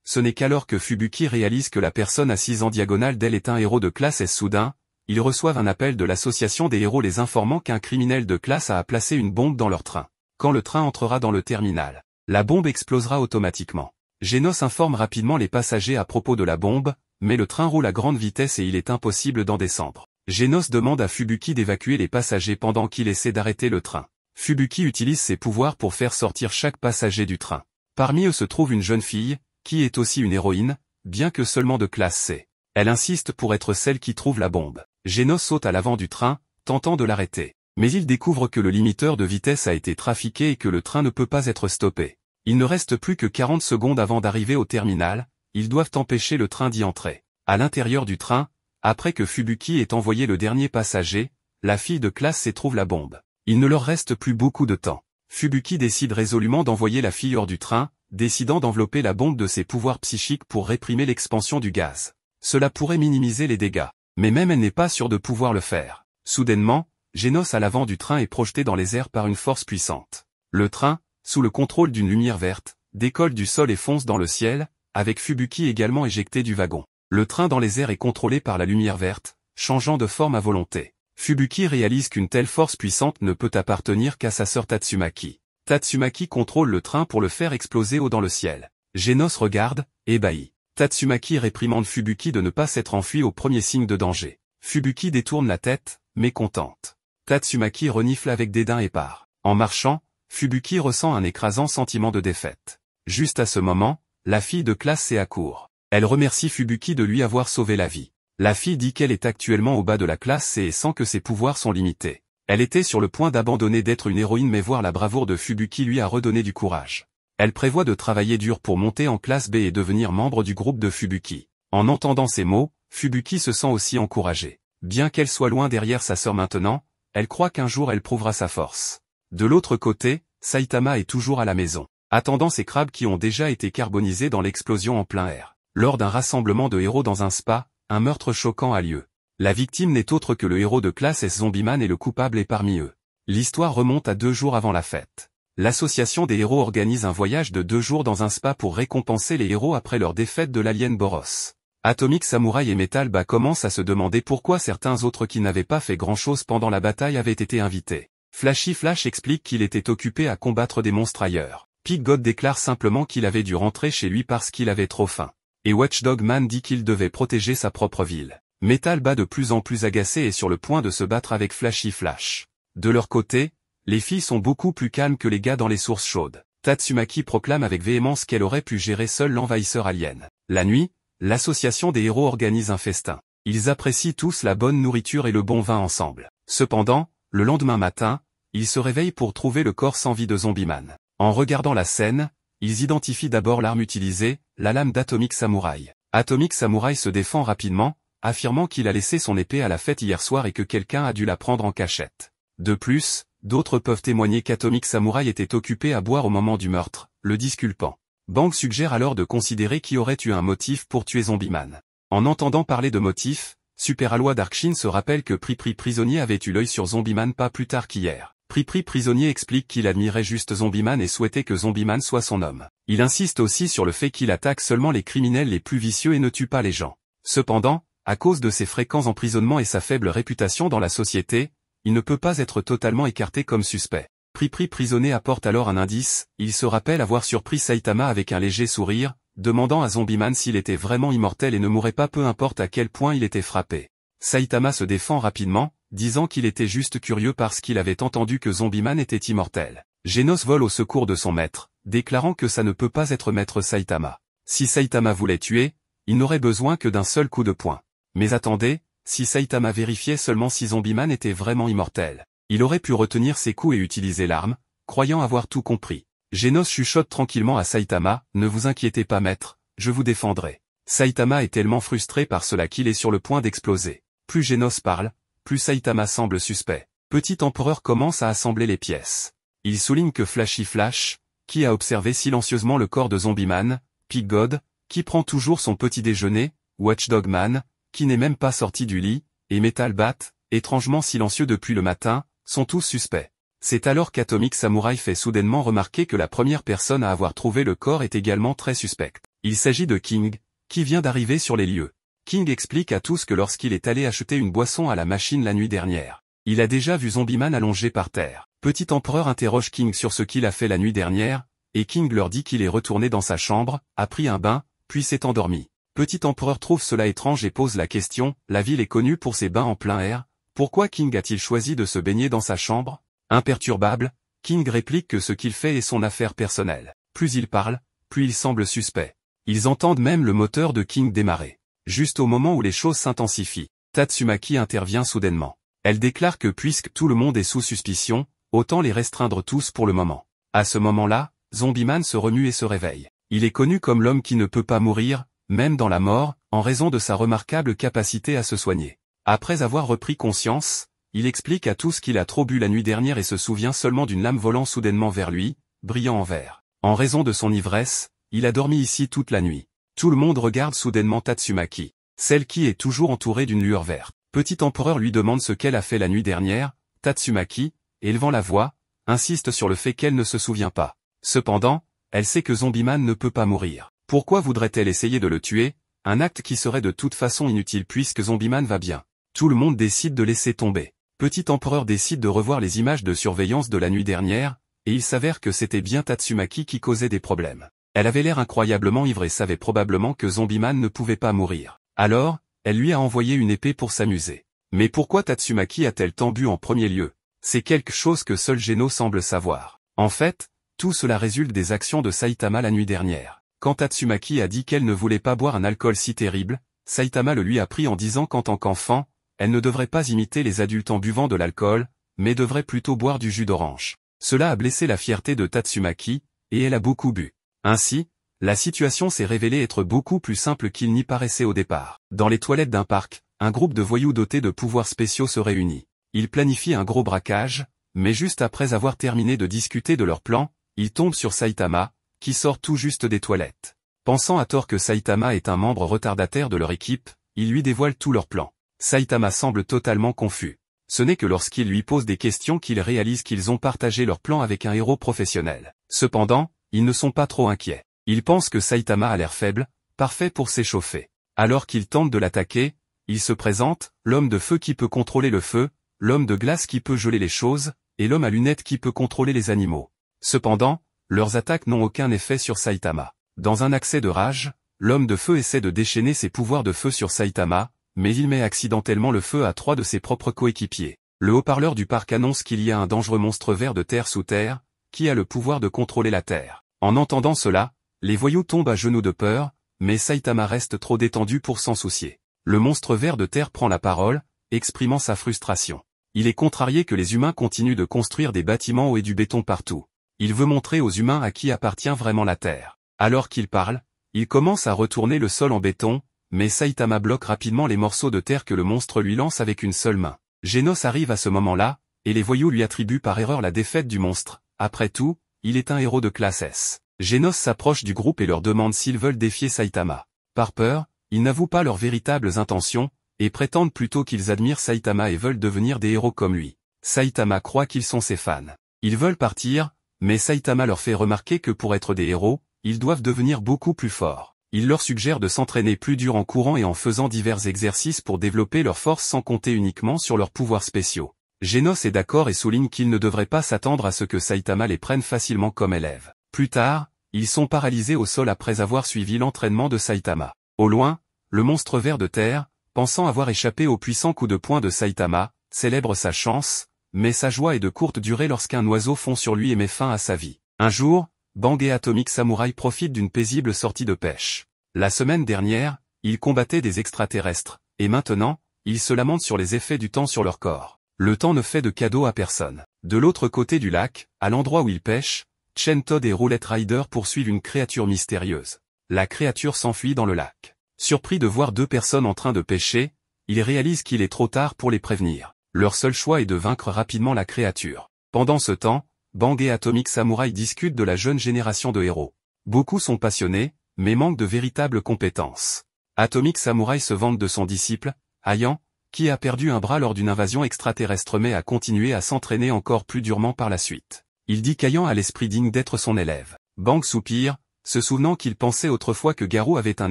Speaker 1: Ce n'est qu'alors que Fubuki réalise que la personne assise en diagonale d'elle est un héros de classe S. Soudain, ils reçoivent un appel de l'association des héros les informant qu'un criminel de classe a placé une bombe dans leur train. Quand le train entrera dans le terminal, la bombe explosera automatiquement. Genos informe rapidement les passagers à propos de la bombe, mais le train roule à grande vitesse et il est impossible d'en descendre. Genos demande à Fubuki d'évacuer les passagers pendant qu'il essaie d'arrêter le train. Fubuki utilise ses pouvoirs pour faire sortir chaque passager du train. Parmi eux se trouve une jeune fille, qui est aussi une héroïne, bien que seulement de classe C. Elle insiste pour être celle qui trouve la bombe. Genos saute à l'avant du train, tentant de l'arrêter. Mais il découvre que le limiteur de vitesse a été trafiqué et que le train ne peut pas être stoppé. Il ne reste plus que 40 secondes avant d'arriver au terminal, ils doivent empêcher le train d'y entrer. À l'intérieur du train, après que Fubuki ait envoyé le dernier passager, la fille de classe C trouve la bombe. Il ne leur reste plus beaucoup de temps. Fubuki décide résolument d'envoyer la fille hors du train, décidant d'envelopper la bombe de ses pouvoirs psychiques pour réprimer l'expansion du gaz. Cela pourrait minimiser les dégâts, mais même elle n'est pas sûre de pouvoir le faire. Soudainement, Genos à l'avant du train est projeté dans les airs par une force puissante. Le train, sous le contrôle d'une lumière verte, décolle du sol et fonce dans le ciel, avec Fubuki également éjecté du wagon. Le train dans les airs est contrôlé par la lumière verte, changeant de forme à volonté. Fubuki réalise qu'une telle force puissante ne peut appartenir qu'à sa sœur Tatsumaki. Tatsumaki contrôle le train pour le faire exploser haut dans le ciel. Genos regarde, ébahi. Tatsumaki réprimande Fubuki de ne pas s'être enfui au premier signe de danger. Fubuki détourne la tête, mécontente. Tatsumaki renifle avec dédain et part. En marchant, Fubuki ressent un écrasant sentiment de défaite. Juste à ce moment, la fille de classe C accourt. Elle remercie Fubuki de lui avoir sauvé la vie. La fille dit qu'elle est actuellement au bas de la classe C et sent que ses pouvoirs sont limités. Elle était sur le point d'abandonner d'être une héroïne mais voir la bravoure de Fubuki lui a redonné du courage. Elle prévoit de travailler dur pour monter en classe B et devenir membre du groupe de Fubuki. En entendant ces mots, Fubuki se sent aussi encouragée. Bien qu'elle soit loin derrière sa sœur maintenant, elle croit qu'un jour elle prouvera sa force. De l'autre côté, Saitama est toujours à la maison, attendant ses crabes qui ont déjà été carbonisés dans l'explosion en plein air. Lors d'un rassemblement de héros dans un spa, un meurtre choquant a lieu. La victime n'est autre que le héros de classe S Zombieman et le coupable est parmi eux. L'histoire remonte à 2 jours avant la fête. L'association des héros organise un voyage de 2 jours dans un spa pour récompenser les héros après leur défaite de l'alien Boros. Atomic Samurai et Metal Ba commencent à se demander pourquoi certains autres qui n'avaient pas fait grand-chose pendant la bataille avaient été invités. Flashy Flash explique qu'il était occupé à combattre des monstres ailleurs. Pig God déclare simplement qu'il avait dû rentrer chez lui parce qu'il avait trop faim. Et Watchdog Man dit qu'il devait protéger sa propre ville. Metal Ba de plus en plus agacé est sur le point de se battre avec Flashy Flash. De leur côté, les filles sont beaucoup plus calmes que les gars dans les sources chaudes. Tatsumaki proclame avec véhémence qu'elle aurait pu gérer seule l'envahisseur alien. La nuit, l'association des héros organise un festin. Ils apprécient tous la bonne nourriture et le bon vin ensemble. Cependant, le lendemain matin, ils se réveillent pour trouver le corps sans vie de Zombieman. En regardant la scène, ils identifient d'abord l'arme utilisée, la lame d'Atomic Samurai. Atomic Samurai se défend rapidement, affirmant qu'il a laissé son épée à la fête hier soir et que quelqu'un a dû la prendre en cachette. De plus, d'autres peuvent témoigner qu'Atomic Samurai était occupé à boire au moment du meurtre, le disculpant. Bang suggère alors de considérer qui aurait eu un motif pour tuer Zombieman. En entendant parler de motif, Super Aloy Darkshin se rappelle que Pripri Prisonnier avait eu l'œil sur Zombieman pas plus tard qu'hier. Pripri Prisonnier explique qu'il admirait juste Zombieman et souhaitait que Zombieman soit son homme. Il insiste aussi sur le fait qu'il attaque seulement les criminels les plus vicieux et ne tue pas les gens. Cependant, à cause de ses fréquents emprisonnements et sa faible réputation dans la société, il ne peut pas être totalement écarté comme suspect. Pripri Prisonnier apporte alors un indice, il se rappelle avoir surpris Saitama avec un léger sourire, demandant à Zombieman s'il était vraiment immortel et ne mourrait pas peu importe à quel point il était frappé. Saitama se défend rapidement, disant qu'il était juste curieux parce qu'il avait entendu que Zombieman était immortel. Genos vole au secours de son maître, déclarant que ça ne peut pas être maître Saitama. Si Saitama voulait tuer, il n'aurait besoin que d'un seul coup de poing. Mais attendez, si Saitama vérifiait seulement si Zombieman était vraiment immortel, il aurait pu retenir ses coups et utiliser l'arme, croyant avoir tout compris. Genos chuchote tranquillement à Saitama, « Ne vous inquiétez pas maître, je vous défendrai ». Saitama est tellement frustré par cela qu'il est sur le point d'exploser. Plus Genos parle, plus Saitama semble suspect. Petit Empereur commence à assembler les pièces. Il souligne que Flashy Flash, qui a observé silencieusement le corps de Zombieman, Pig God, qui prend toujours son petit déjeuner, Watchdog Man, qui n'est même pas sorti du lit, et Metal Bat, étrangement silencieux depuis le matin, sont tous suspects. C'est alors qu'Atomic Samurai fait soudainement remarquer que la première personne à avoir trouvé le corps est également très suspecte. Il s'agit de King, qui vient d'arriver sur les lieux. King explique à tous que lorsqu'il est allé acheter une boisson à la machine la nuit dernière, il a déjà vu Zombieman allongé par terre. Petit Empereur interroge King sur ce qu'il a fait la nuit dernière, et King leur dit qu'il est retourné dans sa chambre, a pris un bain, puis s'est endormi. Petit Empereur trouve cela étrange et pose la question, la ville est connue pour ses bains en plein air, pourquoi King a-t-il choisi de se baigner dans sa chambre? Imperturbable, King réplique que ce qu'il fait est son affaire personnelle. Plus il parle, plus il semble suspect. Ils entendent même le moteur de King démarrer. Juste au moment où les choses s'intensifient, Tatsumaki intervient soudainement. Elle déclare que puisque tout le monde est sous suspicion, autant les restreindre tous pour le moment. À ce moment-là, Zombieman se remue et se réveille. Il est connu comme l'homme qui ne peut pas mourir, même dans la mort, en raison de sa remarquable capacité à se soigner. Après avoir repris conscience, il explique à tous qu'il a trop bu la nuit dernière et se souvient seulement d'une lame volant soudainement vers lui, brillant en vert. En raison de son ivresse, il a dormi ici toute la nuit. Tout le monde regarde soudainement Tatsumaki, celle qui est toujours entourée d'une lueur verte. Petit Empereur lui demande ce qu'elle a fait la nuit dernière, Tatsumaki, élevant la voix, insiste sur le fait qu'elle ne se souvient pas. Cependant, elle sait que Zombieman ne peut pas mourir. Pourquoi voudrait-elle essayer de le tuer, un acte qui serait de toute façon inutile puisque Zombieman va bien. Tout le monde décide de laisser tomber. Petit Empereur décide de revoir les images de surveillance de la nuit dernière, et il s'avère que c'était bien Tatsumaki qui causait des problèmes. Elle avait l'air incroyablement ivre et savait probablement que Zombieman ne pouvait pas mourir. Alors, elle lui a envoyé une épée pour s'amuser. Mais pourquoi Tatsumaki a-t-elle tant bu en premier lieu? C'est quelque chose que seul Geno semble savoir. En fait, tout cela résulte des actions de Saitama la nuit dernière. Quand Tatsumaki a dit qu'elle ne voulait pas boire un alcool si terrible, Saitama le lui a pris en disant qu'en tant qu'enfant, elle ne devrait pas imiter les adultes en buvant de l'alcool, mais devrait plutôt boire du jus d'orange. Cela a blessé la fierté de Tatsumaki, et elle a beaucoup bu. Ainsi, la situation s'est révélée être beaucoup plus simple qu'il n'y paraissait au départ. Dans les toilettes d'un parc, un groupe de voyous dotés de pouvoirs spéciaux se réunit. Ils planifient un gros braquage, mais juste après avoir terminé de discuter de leur plan, ils tombent sur Saitama, qui sort tout juste des toilettes. Pensant à tort que Saitama est un membre retardataire de leur équipe, ils lui dévoilent tout leur plan. Saitama semble totalement confus. Ce n'est que lorsqu'il lui pose des questions qu'il réalise qu'ils ont partagé leur plan avec un héros professionnel. Cependant, ils ne sont pas trop inquiets. Ils pensent que Saitama a l'air faible, parfait pour s'échauffer. Alors qu'ils tentent de l'attaquer, il se présente, l'homme de feu qui peut contrôler le feu, l'homme de glace qui peut geler les choses, et l'homme à lunettes qui peut contrôler les animaux. Cependant, leurs attaques n'ont aucun effet sur Saitama. Dans un accès de rage, l'homme de feu essaie de déchaîner ses pouvoirs de feu sur Saitama, mais il met accidentellement le feu à 3 de ses propres coéquipiers. Le haut-parleur du parc annonce qu'il y a un dangereux monstre vert de terre sous terre, qui a le pouvoir de contrôler la terre. En entendant cela, les voyous tombent à genoux de peur, mais Saitama reste trop détendu pour s'en soucier. Le monstre vert de terre prend la parole, exprimant sa frustration. Il est contrarié que les humains continuent de construire des bâtiments hauts et du béton partout. Il veut montrer aux humains à qui appartient vraiment la terre. Alors qu'il parle, il commence à retourner le sol en béton, mais Saitama bloque rapidement les morceaux de terre que le monstre lui lance avec une seule main. Genos arrive à ce moment-là, et les voyous lui attribuent par erreur la défaite du monstre. Après tout, il est un héros de classe S. Genos s'approche du groupe et leur demande s'ils veulent défier Saitama. Par peur, ils n'avouent pas leurs véritables intentions, et prétendent plutôt qu'ils admirent Saitama et veulent devenir des héros comme lui. Saitama croit qu'ils sont ses fans. Ils veulent partir, mais Saitama leur fait remarquer que pour être des héros, ils doivent devenir beaucoup plus forts. Il leur suggère de s'entraîner plus dur en courant et en faisant divers exercices pour développer leur force sans compter uniquement sur leurs pouvoirs spéciaux. Genos est d'accord et souligne qu'ils ne devraient pas s'attendre à ce que Saitama les prenne facilement comme élèves. Plus tard, ils sont paralysés au sol après avoir suivi l'entraînement de Saitama. Au loin, le monstre vert de terre, pensant avoir échappé au puissant coup de poing de Saitama, célèbre sa chance, mais sa joie est de courte durée lorsqu'un oiseau fond sur lui et met fin à sa vie. Un jour, Bang et Atomic Samurai profitent d'une paisible sortie de pêche. La semaine dernière, ils combattaient des extraterrestres, et maintenant, ils se lamentent sur les effets du temps sur leur corps. Le temps ne fait de cadeau à personne. De l'autre côté du lac, à l'endroit où ils pêchent, Chen Todd et Roulette Rider poursuivent une créature mystérieuse. La créature s'enfuit dans le lac. Surpris de voir deux personnes en train de pêcher, ils réalisent qu'il est trop tard pour les prévenir. Leur seul choix est de vaincre rapidement la créature. Pendant ce temps, Bang et Atomic Samurai discutent de la jeune génération de héros. Beaucoup sont passionnés, mais manquent de véritables compétences. Atomic Samurai se vante de son disciple, Ayan, qui a perdu un bras lors d'une invasion extraterrestre mais a continué à s'entraîner encore plus durement par la suite. Il dit qu'Ayan a l'esprit digne d'être son élève. Bang soupire, se souvenant qu'il pensait autrefois que Garou avait un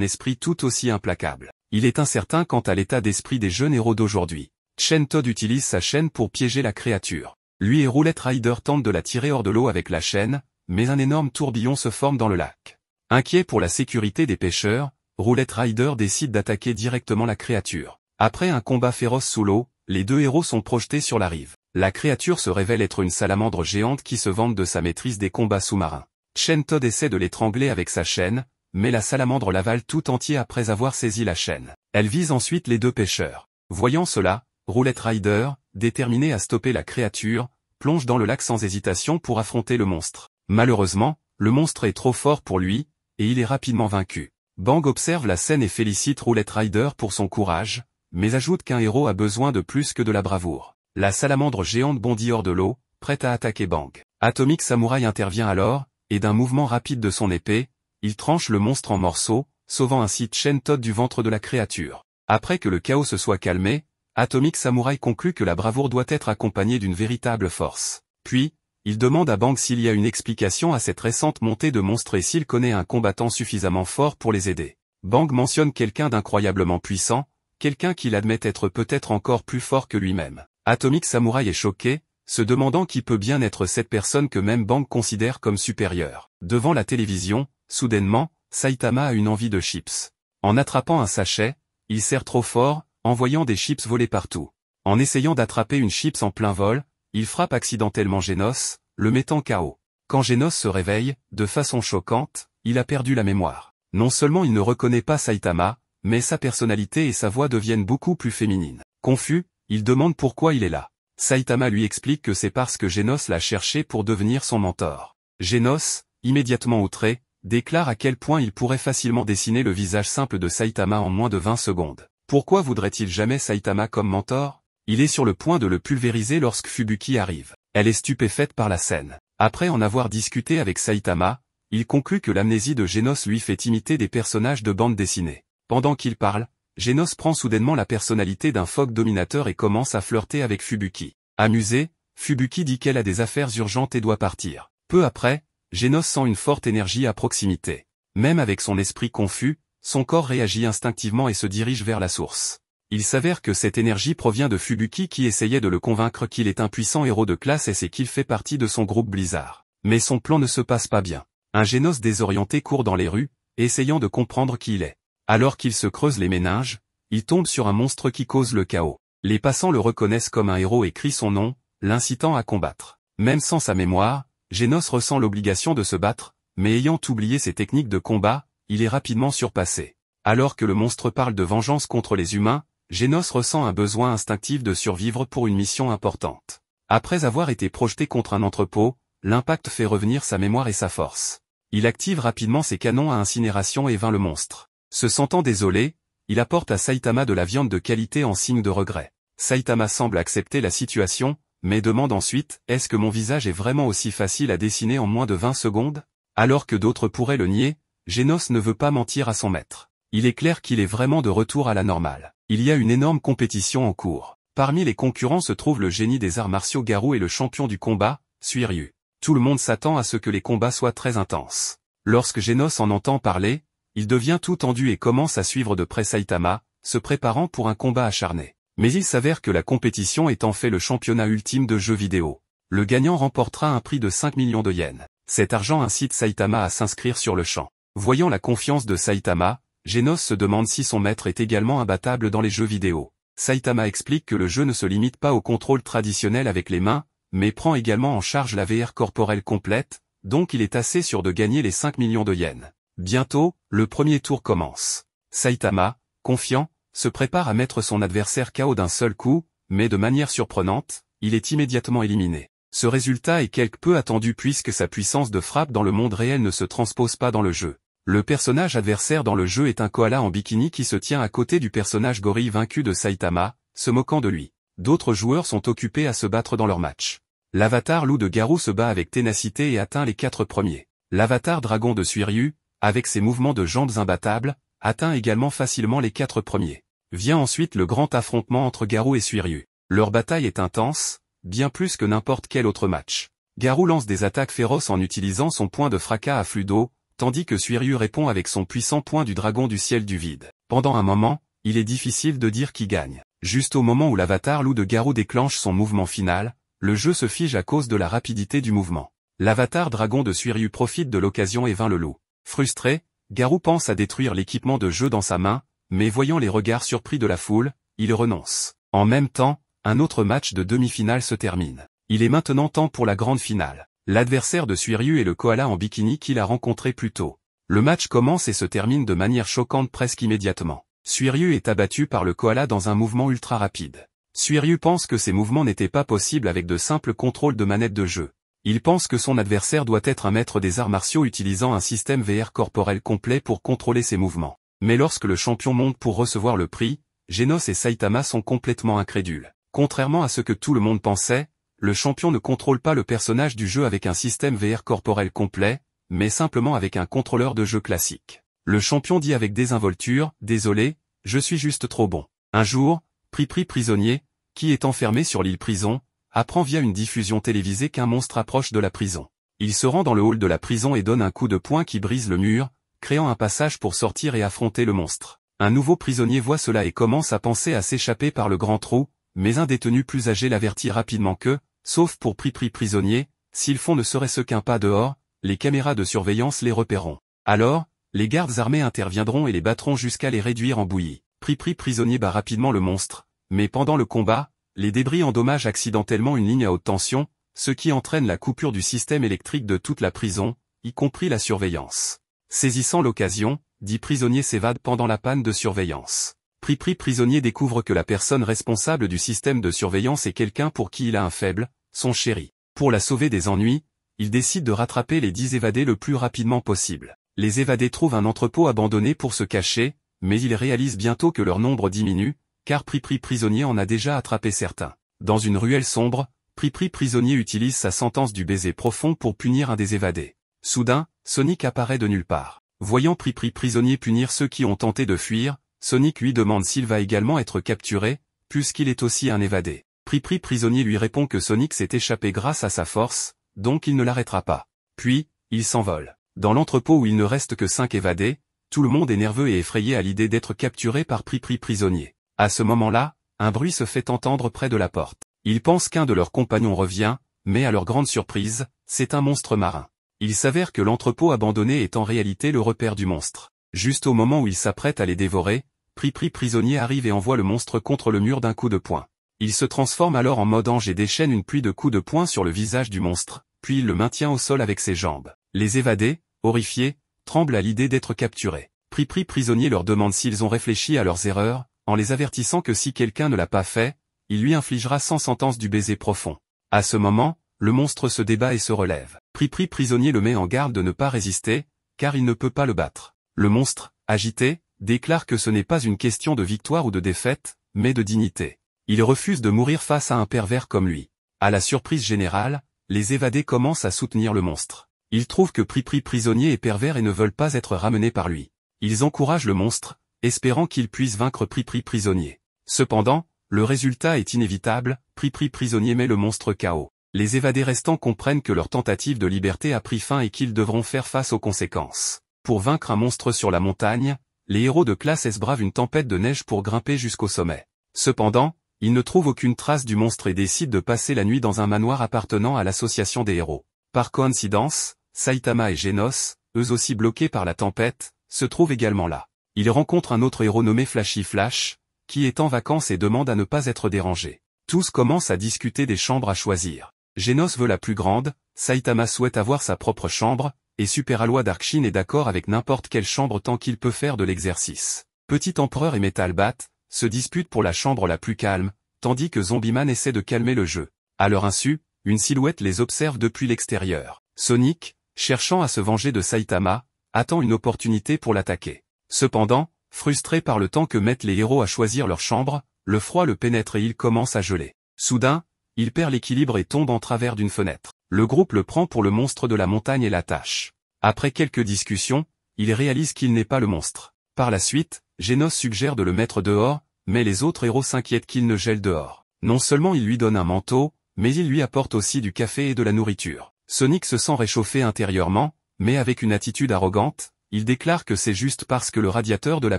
Speaker 1: esprit tout aussi implacable. Il est incertain quant à l'état d'esprit des jeunes héros d'aujourd'hui. Chen Todd utilise sa chaîne pour piéger la créature. Lui et Roulette Rider tentent de la tirer hors de l'eau avec la chaîne, mais un énorme tourbillon se forme dans le lac. Inquiet pour la sécurité des pêcheurs, Roulette Rider décide d'attaquer directement la créature. Après un combat féroce sous l'eau, les deux héros sont projetés sur la rive. La créature se révèle être une salamandre géante qui se vante de sa maîtrise des combats sous-marins. Chen Todd essaie de l'étrangler avec sa chaîne, mais la salamandre l'avale tout entier après avoir saisi la chaîne. Elle vise ensuite les deux pêcheurs. Voyant cela, Roulette Rider, déterminé à stopper la créature, plonge dans le lac sans hésitation pour affronter le monstre. Malheureusement, le monstre est trop fort pour lui, et il est rapidement vaincu. Bang observe la scène et félicite Roulette Rider pour son courage, mais ajoute qu'un héros a besoin de plus que de la bravoure. La salamandre géante bondit hors de l'eau, prête à attaquer Bang. Atomic Samurai intervient alors, et d'un mouvement rapide de son épée, il tranche le monstre en morceaux, sauvant ainsi Chen Todd du ventre de la créature. Après que le chaos se soit calmé, Atomic Samurai conclut que la bravoure doit être accompagnée d'une véritable force. Puis, il demande à Bang s'il y a une explication à cette récente montée de monstres et s'il connaît un combattant suffisamment fort pour les aider. Bang mentionne quelqu'un d'incroyablement puissant, quelqu'un qu'il admet être peut-être encore plus fort que lui-même. Atomic Samurai est choqué, se demandant qui peut bien être cette personne que même Bang considère comme supérieure. Devant la télévision, soudainement, Saitama a une envie de chips. En attrapant un sachet, il serre trop fort, envoyant des chips voler partout. En essayant d'attraper une chips en plein vol, il frappe accidentellement Genos, le mettant KO. Quand Genos se réveille, de façon choquante, il a perdu la mémoire. Non seulement il ne reconnaît pas Saitama, mais sa personnalité et sa voix deviennent beaucoup plus féminines. Confus, il demande pourquoi il est là. Saitama lui explique que c'est parce que Genos l'a cherché pour devenir son mentor. Genos, immédiatement outré, déclare à quel point il pourrait facilement dessiner le visage simple de Saitama en moins de 20 secondes. Pourquoi voudrait-il jamais Saitama comme mentor? Il est sur le point de le pulvériser lorsque Fubuki arrive. Elle est stupéfaite par la scène. Après en avoir discuté avec Saitama, il conclut que l'amnésie de Genos lui fait imiter des personnages de bande dessinée. Pendant qu'il parle, Genos prend soudainement la personnalité d'un phoque dominateur et commence à flirter avec Fubuki. Amusé, Fubuki dit qu'elle a des affaires urgentes et doit partir. Peu après, Genos sent une forte énergie à proximité. Même avec son esprit confus, son corps réagit instinctivement et se dirige vers la source. Il s'avère que cette énergie provient de Fubuki qui essayait de le convaincre qu'il est un puissant héros de classe S et qu'il fait partie de son groupe Blizzard. Mais son plan ne se passe pas bien. Un Genos désorienté court dans les rues, essayant de comprendre qui il est. Alors qu'il se creuse les méninges, il tombe sur un monstre qui cause le chaos. Les passants le reconnaissent comme un héros et crient son nom, l'incitant à combattre. Même sans sa mémoire, Genos ressent l'obligation de se battre, mais ayant oublié ses techniques de combat, il est rapidement surpassé. Alors que le monstre parle de vengeance contre les humains, Genos ressent un besoin instinctif de survivre pour une mission importante. Après avoir été projeté contre un entrepôt, l'impact fait revenir sa mémoire et sa force. Il active rapidement ses canons à incinération et vainc le monstre. Se sentant désolé, il apporte à Saitama de la viande de qualité en signe de regret. Saitama semble accepter la situation, mais demande ensuite « Est-ce que mon visage est vraiment aussi facile à dessiner en moins de 20 secondes ?» Alors que d'autres pourraient le nier, Genos ne veut pas mentir à son maître. Il est clair qu'il est vraiment de retour à la normale. Il y a une énorme compétition en cours. Parmi les concurrents se trouve le génie des arts martiaux Garou et le champion du combat, Suiryu. Tout le monde s'attend à ce que les combats soient très intenses. Lorsque Genos en entend parler, il devient tout tendu et commence à suivre de près Saitama, se préparant pour un combat acharné. Mais il s'avère que la compétition est en fait le championnat ultime de jeux vidéo. Le gagnant remportera un prix de 5 millions de yens. Cet argent incite Saitama à s'inscrire sur le champ. Voyant la confiance de Saitama, Genos se demande si son maître est également imbattable dans les jeux vidéo. Saitama explique que le jeu ne se limite pas au contrôle traditionnel avec les mains, mais prend également en charge la VR corporelle complète, donc il est assez sûr de gagner les 5 millions de yens. Bientôt, le premier tour commence. Saitama, confiant, se prépare à mettre son adversaire KO d'un seul coup, mais de manière surprenante, il est immédiatement éliminé. Ce résultat est quelque peu attendu puisque sa puissance de frappe dans le monde réel ne se transpose pas dans le jeu. Le personnage adversaire dans le jeu est un koala en bikini qui se tient à côté du personnage gorille vaincu de Saitama, se moquant de lui. D'autres joueurs sont occupés à se battre dans leur match. L'avatar loup de Garou se bat avec ténacité et atteint les 4 premiers. L'avatar dragon de Suiryu, avec ses mouvements de jambes imbattables, atteint également facilement les 4 premiers. Vient ensuite le grand affrontement entre Garou et Suiryu. Leur bataille est intense, bien plus que n'importe quel autre match. Garou lance des attaques féroces en utilisant son point de fracas à flux d'eau, tandis que Suiryu répond avec son puissant point du dragon du ciel du vide. Pendant un moment, il est difficile de dire qui gagne. Juste au moment où l'avatar loup de Garou déclenche son mouvement final, le jeu se fige à cause de la rapidité du mouvement. L'avatar dragon de Suiryu profite de l'occasion et vainc le loup. Frustré, Garou pense à détruire l'équipement de jeu dans sa main, mais voyant les regards surpris de la foule, il renonce. En même temps, un autre match de demi-finale se termine. Il est maintenant temps pour la grande finale. L'adversaire de Suiryu est le koala en bikini qu'il a rencontré plus tôt. Le match commence et se termine de manière choquante presque immédiatement. Suiryu est abattu par le koala dans un mouvement ultra rapide. Suiryu pense que ces mouvements n'étaient pas possibles avec de simples contrôles de manette de jeu. Il pense que son adversaire doit être un maître des arts martiaux utilisant un système VR corporel complet pour contrôler ses mouvements. Mais lorsque le champion monte pour recevoir le prix, Genos et Saitama sont complètement incrédules. Contrairement à ce que tout le monde pensait, le champion ne contrôle pas le personnage du jeu avec un système VR corporel complet, mais simplement avec un contrôleur de jeu classique. Le champion dit avec désinvolture, « Désolé, je suis juste trop bon ». Un jour, Pripri prisonnier, qui est enfermé sur l'île prison, apprend via une diffusion télévisée qu'un monstre approche de la prison. Il se rend dans le hall de la prison et donne un coup de poing qui brise le mur, créant un passage pour sortir et affronter le monstre. Un nouveau prisonnier voit cela et commence à penser à s'échapper par le grand trou, mais un détenu plus âgé l'avertit rapidement que, sauf pour Pripri prisonnier, s'ils font ne serait-ce qu'un pas dehors, les caméras de surveillance les repéreront. Alors, les gardes armés interviendront et les battront jusqu'à les réduire en bouillie. Pripri prisonnier bat rapidement le monstre, mais pendant le combat, les débris endommagent accidentellement une ligne à haute tension, ce qui entraîne la coupure du système électrique de toute la prison, y compris la surveillance. Saisissant l'occasion, 10 prisonniers s'évadent pendant la panne de surveillance. Pripri prisonnier découvre que la personne responsable du système de surveillance est quelqu'un pour qui il a un faible, son chéri. Pour la sauver des ennuis, il décide de rattraper les 10 évadés le plus rapidement possible. Les évadés trouvent un entrepôt abandonné pour se cacher, mais ils réalisent bientôt que leur nombre diminue, car Pripri prisonnier en a déjà attrapé certains. Dans une ruelle sombre, Pripri prisonnier utilise sa sentence du baiser profond pour punir un des évadés. Soudain, Sonic apparaît de nulle part. Voyant Pripri prisonnier punir ceux qui ont tenté de fuir, Sonic lui demande s'il va également être capturé, puisqu'il est aussi un évadé. Pripri prisonnier lui répond que Sonic s'est échappé grâce à sa force, donc il ne l'arrêtera pas. Puis, il s'envole. Dans l'entrepôt où il ne reste que 5 évadés, tout le monde est nerveux et effrayé à l'idée d'être capturé par Pripri prisonnier. À ce moment-là, un bruit se fait entendre près de la porte. Ils pensent qu'un de leurs compagnons revient, mais à leur grande surprise, c'est un monstre marin. Il s'avère que l'entrepôt abandonné est en réalité le repère du monstre. Juste au moment où il s'apprête à les dévorer, Pripri prisonnier arrive et envoie le monstre contre le mur d'un coup de poing. Il se transforme alors en mode ange et déchaîne une pluie de coups de poing sur le visage du monstre, puis il le maintient au sol avec ses jambes. Les évadés, horrifiés, tremblent à l'idée d'être capturés. Pripri prisonnier leur demande s'ils ont réfléchi à leurs erreurs, en les avertissant que si quelqu'un ne l'a pas fait, il lui infligera 100 sentences du baiser profond. À ce moment, le monstre se débat et se relève. Pripri prisonnier le met en garde de ne pas résister, car il ne peut pas le battre. Le monstre, agité, déclare que ce n'est pas une question de victoire ou de défaite, mais de dignité. Il refuse de mourir face à un pervers comme lui. À la surprise générale, les évadés commencent à soutenir le monstre. Ils trouvent que Pripri prisonnier est pervers et ne veulent pas être ramenés par lui. Ils encouragent le monstre, espérant qu'il puisse vaincre Pripri prisonnier. Cependant, le résultat est inévitable, Pripri prisonnier met le monstre KO. Les évadés restants comprennent que leur tentative de liberté a pris fin et qu'ils devront faire face aux conséquences. Pour vaincre un monstre sur la montagne, les héros de classe S bravent une tempête de neige pour grimper jusqu'au sommet. Cependant, ils ne trouvent aucune trace du monstre et décident de passer la nuit dans un manoir appartenant à l'association des héros. Par coïncidence, Saitama et Genos, eux aussi bloqués par la tempête, se trouvent également là. Ils rencontrent un autre héros nommé Flashy Flash, qui est en vacances et demande à ne pas être dérangé. Tous commencent à discuter des chambres à choisir. Genos veut la plus grande, Saitama souhaite avoir sa propre chambre, et Super Aloy Darkshin est d'accord avec n'importe quelle chambre tant qu'il peut faire de l'exercice. Petit Empereur et Metal Bat se disputent pour la chambre la plus calme, tandis que Zombieman essaie de calmer le jeu. À leur insu, une silhouette les observe depuis l'extérieur. Sonic, cherchant à se venger de Saitama, attend une opportunité pour l'attaquer. Cependant, frustré par le temps que mettent les héros à choisir leur chambre, le froid le pénètre et il commence à geler. Soudain, il perd l'équilibre et tombe en travers d'une fenêtre. Le groupe le prend pour le monstre de la montagne et l'attache. Après quelques discussions, il réalise qu'il n'est pas le monstre. Par la suite, Genos suggère de le mettre dehors, mais les autres héros s'inquiètent qu'il ne gèle dehors. Non seulement il lui donne un manteau, mais il lui apporte aussi du café et de la nourriture. Sonic se sent réchauffé intérieurement, mais avec une attitude arrogante, il déclare que c'est juste parce que le radiateur de la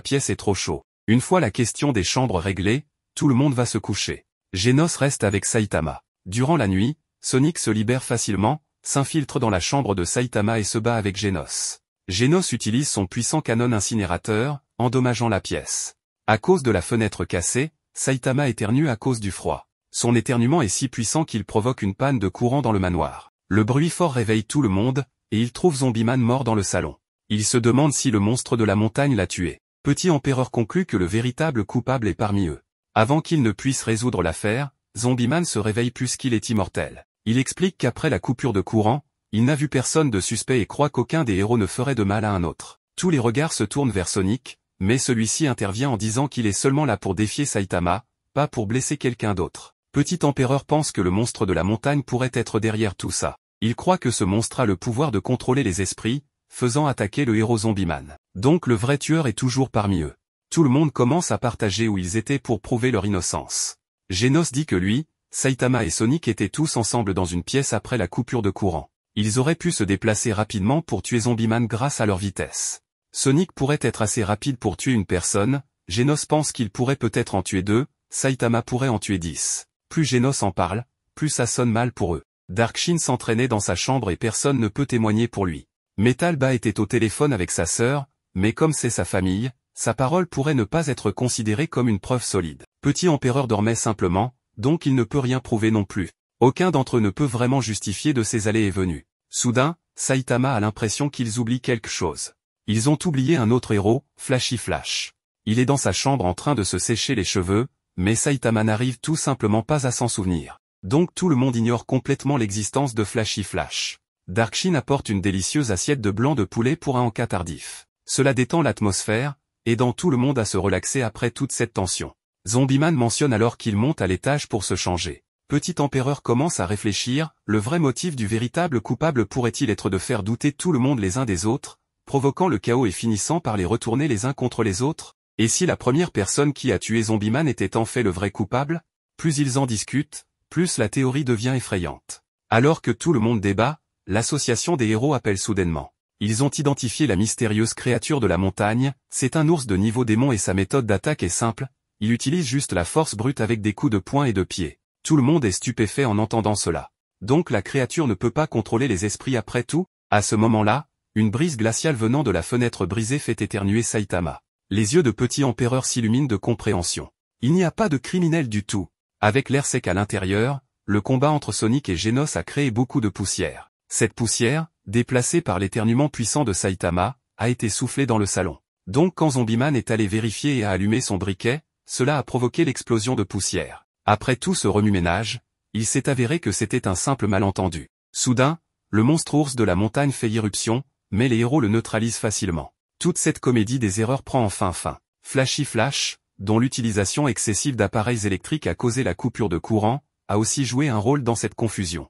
Speaker 1: pièce est trop chaud. Une fois la question des chambres réglée, tout le monde va se coucher. Genos reste avec Saitama. Durant la nuit, Sonic se libère facilement, s'infiltre dans la chambre de Saitama et se bat avec Genos. Genos utilise son puissant canon incinérateur, endommageant la pièce. À cause de la fenêtre cassée, Saitama éternue à cause du froid. Son éternuement est si puissant qu'il provoque une panne de courant dans le manoir. Le bruit fort réveille tout le monde, et il trouve Zombieman mort dans le salon. Il se demande si le monstre de la montagne l'a tué. Petit Empereur conclut que le véritable coupable est parmi eux. Avant qu'il ne puisse résoudre l'affaire, Zombieman se réveille puisqu'il est immortel. Il explique qu'après la coupure de courant, il n'a vu personne de suspect et croit qu'aucun des héros ne ferait de mal à un autre. Tous les regards se tournent vers Sonic, mais celui-ci intervient en disant qu'il est seulement là pour défier Saitama, pas pour blesser quelqu'un d'autre. Petit Empereur pense que le monstre de la montagne pourrait être derrière tout ça. Il croit que ce monstre a le pouvoir de contrôler les esprits, faisant attaquer le héros Zombieman. Donc le vrai tueur est toujours parmi eux. Tout le monde commence à partager où ils étaient pour prouver leur innocence. Genos dit que lui, Saitama et Sonic étaient tous ensemble dans une pièce après la coupure de courant. Ils auraient pu se déplacer rapidement pour tuer Zombieman grâce à leur vitesse. Sonic pourrait être assez rapide pour tuer une personne, Genos pense qu'il pourrait peut-être en tuer 2, Saitama pourrait en tuer 10. Plus Genos en parle, plus ça sonne mal pour eux. Darkshin s'entraînait dans sa chambre et personne ne peut témoigner pour lui. Metal Bat était au téléphone avec sa sœur, mais comme c'est sa famille, sa parole pourrait ne pas être considérée comme une preuve solide. Petit Empereur dormait simplement, donc il ne peut rien prouver non plus. Aucun d'entre eux ne peut vraiment justifier de ses allées et venues. Soudain, Saitama a l'impression qu'ils oublient quelque chose. Ils ont oublié un autre héros, Flashy Flash. Il est dans sa chambre en train de se sécher les cheveux, mais Saitama n'arrive tout simplement pas à s'en souvenir. Donc tout le monde ignore complètement l'existence de Flashy Flash. Darkshin apporte une délicieuse assiette de blanc de poulet pour un encas tardif. Cela détend l'atmosphère, aidant tout le monde à se relaxer après toute cette tension. Zombieman mentionne alors qu'il monte à l'étage pour se changer. Petit Empereur commence à réfléchir, le vrai motif du véritable coupable pourrait-il être de faire douter tout le monde les uns des autres, provoquant le chaos et finissant par les retourner les uns contre les autres? Et si la première personne qui a tué Zombieman était en fait le vrai coupable? Plus ils en discutent, plus la théorie devient effrayante. Alors que tout le monde débat, l'association des héros appelle soudainement. Ils ont identifié la mystérieuse créature de la montagne, c'est un ours de niveau démon et sa méthode d'attaque est simple, il utilise juste la force brute avec des coups de poing et de pied. Tout le monde est stupéfait en entendant cela. Donc la créature ne peut pas contrôler les esprits après tout? À ce moment-là, une brise glaciale venant de la fenêtre brisée fait éternuer Saitama. Les yeux de Petit Empereur s'illuminent de compréhension. Il n'y a pas de criminel du tout. Avec l'air sec à l'intérieur, le combat entre Sonic et Genos a créé beaucoup de poussière. Cette poussière, déplacée par l'éternuement puissant de Saitama, a été soufflée dans le salon. Donc quand Zombieman est allé vérifier et a allumé son briquet, cela a provoqué l'explosion de poussière. Après tout ce remue-ménage, il s'est avéré que c'était un simple malentendu. Soudain, le monstre ours de la montagne fait irruption, mais les héros le neutralisent facilement. Toute cette comédie des erreurs prend enfin fin. Flashy Flash, dont l'utilisation excessive d'appareils électriques a causé la coupure de courant, a aussi joué un rôle dans cette confusion.